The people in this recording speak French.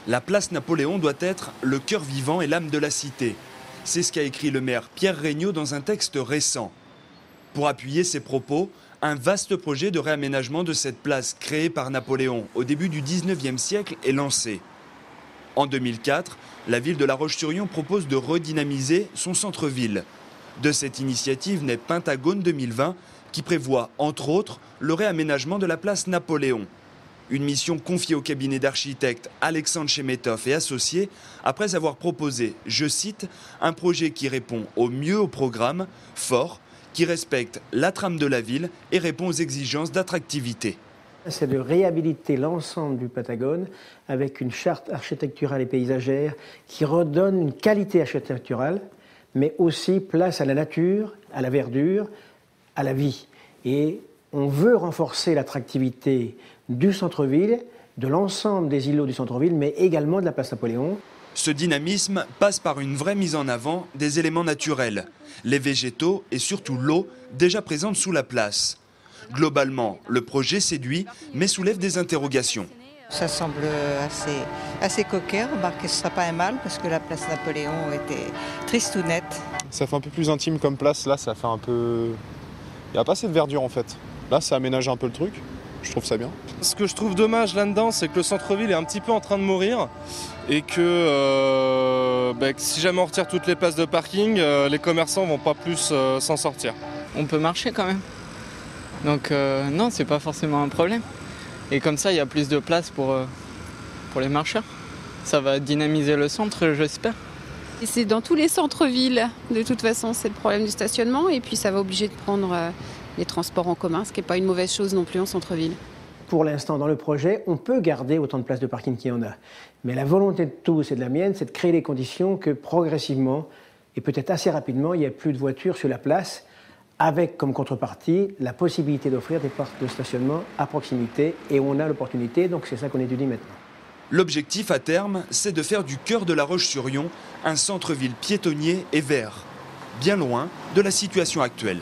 La place Napoléon doit être le cœur vivant et l'âme de la cité. C'est ce qu'a écrit le maire Pierre Regnault dans un texte récent. Pour appuyer ses propos, un vaste projet de réaménagement de cette place créée par Napoléon au début du 19e siècle est lancé. En 2004, la ville de La Roche-sur-Yon propose de redynamiser son centre-ville. De cette initiative naît Pentagone 2020 qui prévoit, entre autres, le réaménagement de la place Napoléon. Une mission confiée au cabinet d'architectes Alexandre Chemetov et associés après avoir proposé, je cite, un projet qui répond au mieux au programme, fort, qui respecte la trame de la ville et répond aux exigences d'attractivité. C'est de réhabiliter l'ensemble du Pentagone avec une charte architecturale et paysagère qui redonne une qualité architecturale, mais aussi place à la nature, à la verdure, à la vie. Et on veut renforcer l'attractivité du centre-ville, de l'ensemble des îlots du centre-ville, mais également de la place Napoléon. Ce dynamisme passe par une vraie mise en avant des éléments naturels, les végétaux et surtout l'eau déjà présente sous la place. Globalement, le projet séduit, mais soulève des interrogations. Ça semble assez coquet, remarquez, ce ne sera pas un mal, parce que la place Napoléon était tristounette. Ça fait un peu plus intime comme place, là ça fait un peu... Il n'y a pas assez de verdure en fait. Là ça aménage un peu le truc, je trouve ça bien. Ce que je trouve dommage là-dedans, c'est que le centre-ville est un petit peu en train de mourir et que si jamais on retire toutes les places de parking, les commerçants vont pas plus s'en sortir. On peut marcher quand même. Donc non, c'est pas forcément un problème. Et comme ça, il y a plus de place pour les marcheurs. Ça va dynamiser le centre, j'espère. Et c'est dans tous les centres-villes, de toute façon, c'est le problème du stationnement. Et puis ça va obliger de prendre les transports en commun, ce qui n'est pas une mauvaise chose non plus en centre-ville. Pour l'instant, dans le projet, on peut garder autant de places de parking qu'il y en a. Mais la volonté de tous et de la mienne, c'est de créer les conditions que progressivement, et peut-être assez rapidement, il n'y ait plus de voitures sur la place, avec comme contrepartie la possibilité d'offrir des parcs de stationnement à proximité. Et on a l'opportunité, donc c'est ça qu'on étudie maintenant. L'objectif à terme, c'est de faire du cœur de La Roche-sur-Yon un centre-ville piétonnier et vert, bien loin de la situation actuelle.